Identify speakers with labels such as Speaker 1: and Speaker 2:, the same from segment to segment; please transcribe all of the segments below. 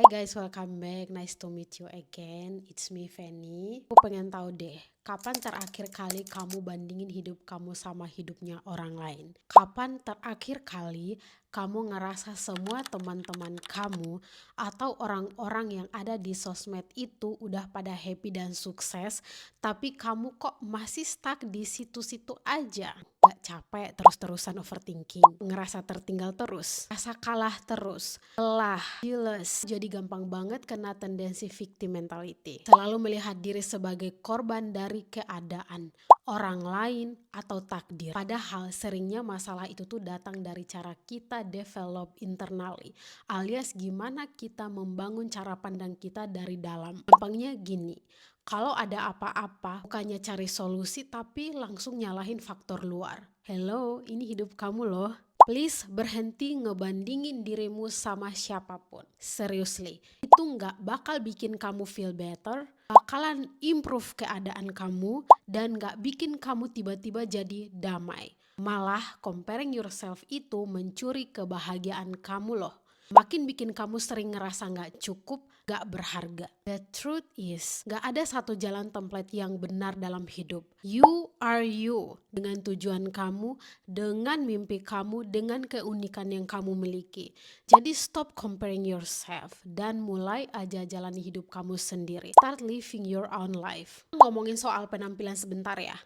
Speaker 1: Hai guys, welcome back. Nice to meet you again. It's me, Fanny. Aku pengen tahu deh, kapan terakhir kali kamu bandingin hidup kamu sama hidupnya orang lain? Kapan terakhir kali kamu ngerasa semua teman-teman kamu atau orang-orang yang ada di sosmed itu udah pada happy dan sukses, tapi kamu kok masih stuck di situ-situ aja? Gak capek terus-terusan overthinking, ngerasa tertinggal terus, rasa kalah terus, lelah, jealous, jadi gampang banget kena tendensi victim mentality. Selalu melihat diri sebagai korban dari keadaan orang lain atau takdir. Padahal seringnya masalah itu tuh datang dari cara kita develop internally, alias gimana kita membangun cara pandang kita dari dalam. Gampangnya gini, kalau ada apa-apa, bukannya cari solusi tapi langsung nyalahin faktor luar. Hello, ini hidup kamu loh. Please berhenti ngebandingin dirimu sama siapapun. Seriously, itu nggak bakal bikin kamu feel better, bakalan improve keadaan kamu, dan nggak bikin kamu tiba-tiba jadi damai. Malah comparing yourself itu mencuri kebahagiaan kamu loh. Makin bikin kamu sering ngerasa gak cukup, gak berharga. The truth is, gak ada satu jalan template yang benar dalam hidup. You are you, dengan tujuan kamu, dengan mimpi kamu, dengan keunikan yang kamu miliki. Jadi stop comparing yourself, dan mulai aja jalani hidup kamu sendiri. Start living your own life. Ngomongin soal penampilan sebentar ya.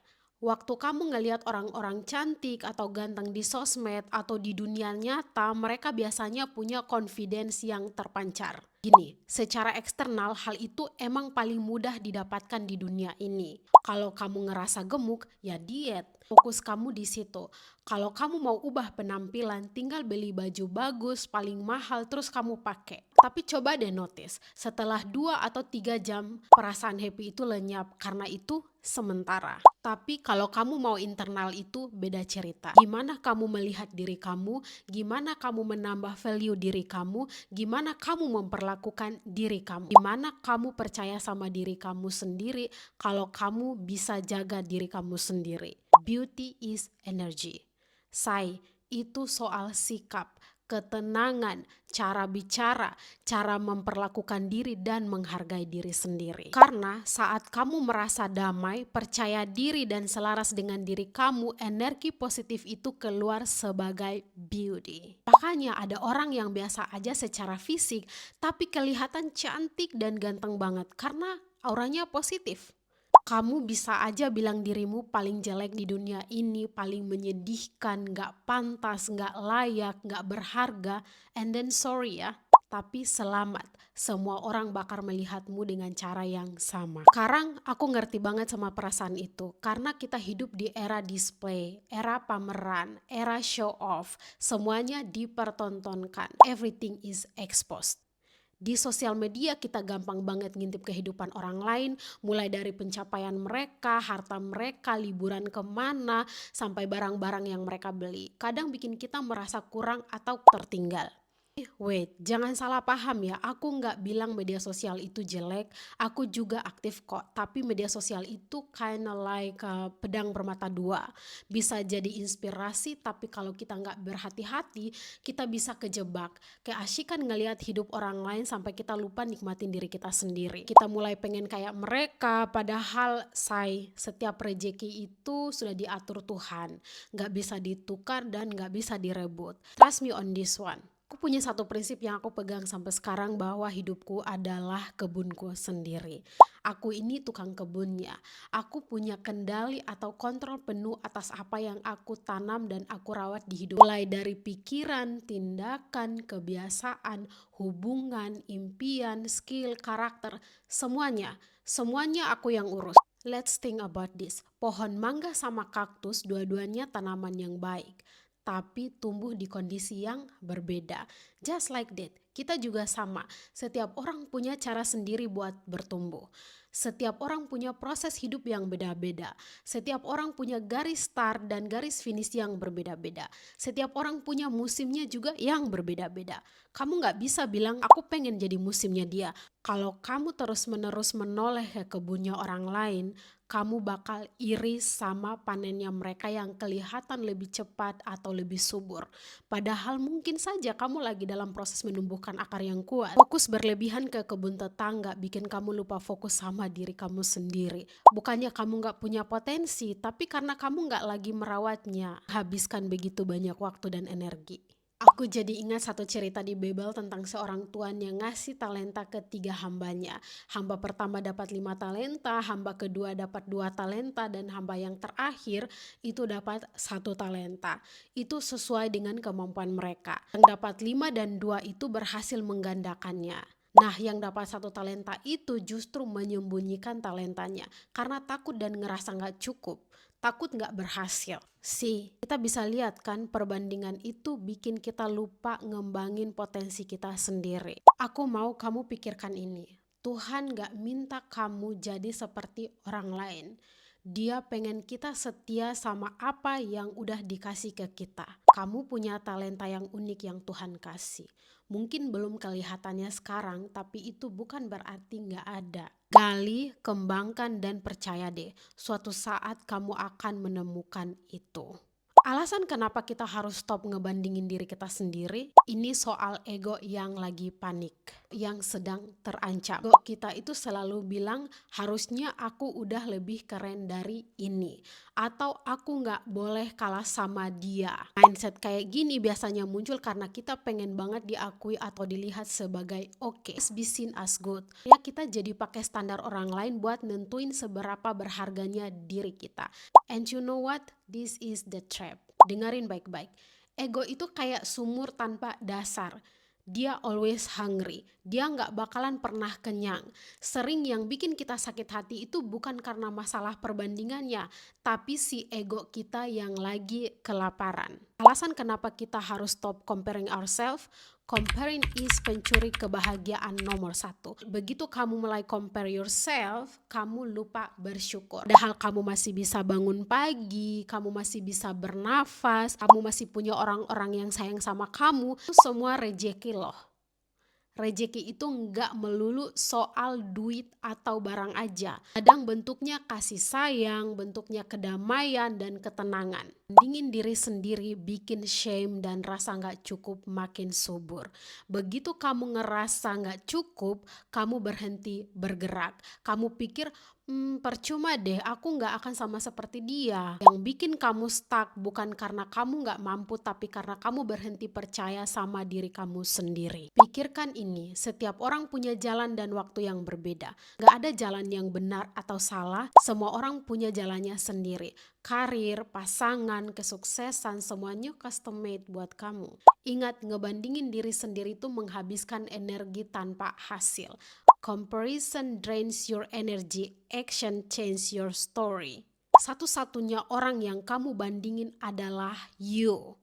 Speaker 1: Waktu kamu ngelihat orang-orang cantik atau ganteng di sosmed atau di dunia nyata, mereka biasanya punya confidence yang terpancar. Gini, secara eksternal hal itu emang paling mudah didapatkan di dunia ini. Kalau kamu ngerasa gemuk, ya diet. Fokus kamu di situ. Kalau kamu mau ubah penampilan, tinggal beli baju bagus, paling mahal, terus kamu pakai. Tapi coba deh notice, setelah 2 atau 3 jam perasaan happy itu lenyap karena itu sementara. Tapi kalau kamu mau internal itu beda cerita. Gimana kamu melihat diri kamu, gimana kamu menambah value diri kamu, gimana kamu memperlakukan diri kamu, gimana kamu percaya sama diri kamu sendiri kalau kamu bisa jaga diri kamu sendiri. Beauty is energy. Say, itu soal sikap, ketenangan, cara bicara, cara memperlakukan diri dan menghargai diri sendiri. Karena saat kamu merasa damai, percaya diri dan selaras dengan diri kamu, energi positif itu keluar sebagai beauty. Makanya ada orang yang biasa aja secara fisik, tapi kelihatan cantik dan ganteng banget karena auranya positif. Kamu bisa aja bilang dirimu paling jelek di dunia ini, paling menyedihkan, gak pantas, gak layak, gak berharga, and then sorry ya, tapi selamat. Semua orang bakal melihatmu dengan cara yang sama. Sekarang aku ngerti banget sama perasaan itu, karena kita hidup di era display, era pameran, era show off, semuanya dipertontonkan, everything is exposed. Di sosial media kita gampang banget ngintip kehidupan orang lain, mulai dari pencapaian mereka, harta mereka, liburan kemana, sampai barang-barang yang mereka beli. Kadang bikin kita merasa kurang atau tertinggal. Wait, jangan salah paham ya, aku nggak bilang media sosial itu jelek, aku juga aktif kok, tapi media sosial itu kinda like pedang bermata dua, bisa jadi inspirasi, tapi kalau kita nggak berhati-hati, kita bisa kejebak, keasikan ngelihat hidup orang lain sampai kita lupa nikmatin diri kita sendiri, kita mulai pengen kayak mereka, padahal setiap rejeki itu sudah diatur Tuhan, nggak bisa ditukar dan nggak bisa direbut. Trust me on this one. Aku punya satu prinsip yang aku pegang sampai sekarang, bahwa hidupku adalah kebunku sendiri. Aku ini tukang kebunnya. Aku punya kendali atau kontrol penuh atas apa yang aku tanam dan aku rawat di hidup. Mulai dari pikiran, tindakan, kebiasaan, hubungan, impian, skill, karakter, semuanya. Semuanya aku yang urus. Let's think about this. Pohon mangga sama kaktus dua-duanya tanaman yang baik, tapi tumbuh di kondisi yang berbeda. Just like that, kita juga sama. Setiap orang punya cara sendiri buat bertumbuh. Setiap orang punya proses hidup yang beda-beda. Setiap orang punya garis start dan garis finish yang berbeda-beda. Setiap orang punya musimnya juga yang berbeda-beda. Kamu nggak bisa bilang, aku pengen jadi musimnya dia. Kalau kamu terus-menerus menoleh ke kebunnya orang lain, kamu bakal iri sama panennya mereka yang kelihatan lebih cepat atau lebih subur. Padahal mungkin saja kamu lagi dalam proses menumbuhkan akar yang kuat. Fokus berlebihan ke kebun tetangga bikin kamu lupa fokus sama diri kamu sendiri. Bukannya kamu gak punya potensi, tapi karena kamu gak lagi merawatnya, habiskan begitu banyak waktu dan energi. Aku jadi ingat satu cerita di Bible tentang seorang tuan yang ngasih talenta ke 3 hambanya. Hamba pertama dapat 5 talenta, hamba kedua dapat 2 talenta, dan hamba yang terakhir itu dapat 1 talenta. Itu sesuai dengan kemampuan mereka. Yang dapat 5 dan 2 itu berhasil menggandakannya. Nah, yang dapat 1 talenta itu justru menyembunyikan talentanya karena takut dan ngerasa gak cukup. Takut gak berhasil. Kita bisa lihat kan perbandingan itu bikin kita lupa ngembangin potensi kita sendiri. Aku mau kamu pikirkan ini. Tuhan gak minta kamu jadi seperti orang lain. Dia pengen kita setia sama apa yang udah dikasih ke kita. Kamu punya talenta yang unik yang Tuhan kasih. Mungkin belum kelihatannya sekarang, tapi itu bukan berarti gak ada. Gali, kembangkan, dan percaya deh, suatu saat kamu akan menemukan itu. Alasan kenapa kita harus stop ngebandingin diri kita sendiri, ini soal ego yang lagi panik, yang sedang terancam. Ego kita itu selalu bilang, harusnya aku udah lebih keren dari ini. Atau aku gak boleh kalah sama dia. Mindset kayak gini biasanya muncul karena kita pengen banget diakui atau dilihat sebagai oke. Be seen as good. Ya kita jadi pakai standar orang lain buat nentuin seberapa berharganya diri kita. And you know what? This is the trap. Dengerin baik-baik. Ego itu kayak sumur tanpa dasar. Dia always hungry. Dia gak bakalan pernah kenyang. Sering yang bikin kita sakit hati itu bukan karena masalah perbandingannya, tapi si ego kita yang lagi kelaparan. Alasan kenapa kita harus stop comparing ourselves, comparing is pencuri kebahagiaan nomor 1. Begitu kamu mulai compare yourself, kamu lupa bersyukur. Padahal kamu masih bisa bangun pagi, kamu masih bisa bernafas, kamu masih punya orang-orang yang sayang sama kamu, itu semua rejeki loh. Rejeki itu nggak melulu soal duit atau barang aja. Kadang bentuknya kasih sayang, bentuknya kedamaian dan ketenangan. Bandingin diri sendiri bikin shame dan rasa nggak cukup makin subur. Begitu kamu ngerasa nggak cukup, kamu berhenti bergerak. Kamu pikir, percuma deh, aku nggak akan sama seperti dia. Yang bikin kamu stuck bukan karena kamu nggak mampu, tapi karena kamu berhenti percaya sama diri kamu sendiri. Pikirkan ini, setiap orang punya jalan dan waktu yang berbeda. Nggak ada jalan yang benar atau salah, semua orang punya jalannya sendiri. Karir, pasangan, kesuksesan, semuanya custom made buat kamu. Ingat, ngebandingin diri sendiri itu menghabiskan energi tanpa hasil. Comparison drains your energy, action change your story. Satu-satunya orang yang kamu bandingin adalah you.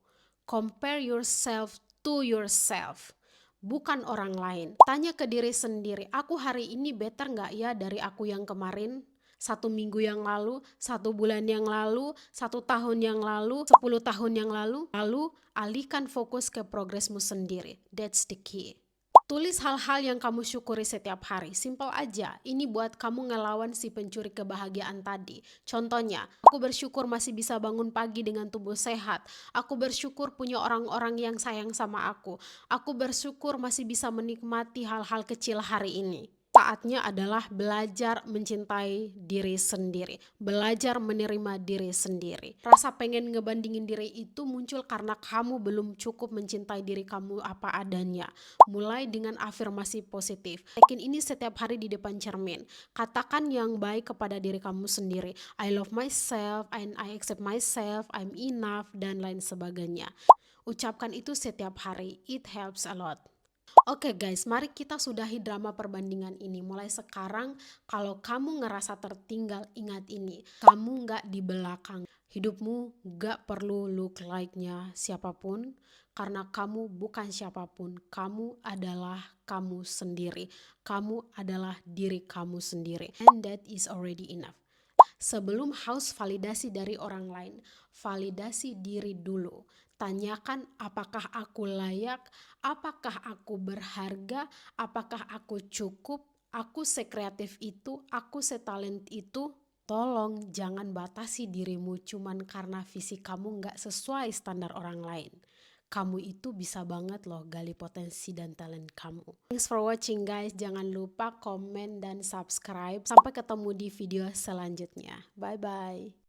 Speaker 1: Compare yourself to yourself, bukan orang lain. Tanya ke diri sendiri, aku hari ini better gak ya dari aku yang kemarin? 1 minggu yang lalu, 1 bulan yang lalu, 1 tahun yang lalu, 10 tahun yang lalu. Lalu alihkan fokus ke progresmu sendiri. That's the key. Tulis hal-hal yang kamu syukuri setiap hari. Simple aja. Ini buat kamu ngelawan si pencuri kebahagiaan tadi. Contohnya, aku bersyukur masih bisa bangun pagi dengan tubuh sehat. Aku bersyukur punya orang-orang yang sayang sama aku. Aku bersyukur masih bisa menikmati hal-hal kecil hari ini. Saatnya adalah belajar mencintai diri sendiri, belajar menerima diri sendiri. Rasa pengen ngebandingin diri itu muncul karena kamu belum cukup mencintai diri kamu apa adanya. Mulai dengan afirmasi positif. Tekin ini setiap hari di depan cermin. Katakan yang baik kepada diri kamu sendiri. I love myself, and I accept myself, I'm enough, dan lain sebagainya. Ucapkan itu setiap hari. It helps a lot. Oke guys, mari kita sudahi drama perbandingan ini. Mulai sekarang, kalau kamu ngerasa tertinggal, ingat ini. Kamu gak di belakang. Hidupmu gak perlu look like-nya siapapun. Karena kamu bukan siapapun, kamu adalah kamu sendiri. Kamu adalah diri kamu sendiri. And that is already enough. Sebelum haus validasi dari orang lain, validasi diri dulu. Tanyakan apakah aku layak, apakah aku berharga, apakah aku cukup, aku sekreatif itu, aku setalent itu. Tolong jangan batasi dirimu cuman karena fisik kamu gak sesuai standar orang lain. Kamu itu bisa banget loh gali potensi dan talent kamu. Thanks for watching guys. Jangan lupa komen dan subscribe. Sampai ketemu di video selanjutnya. Bye bye.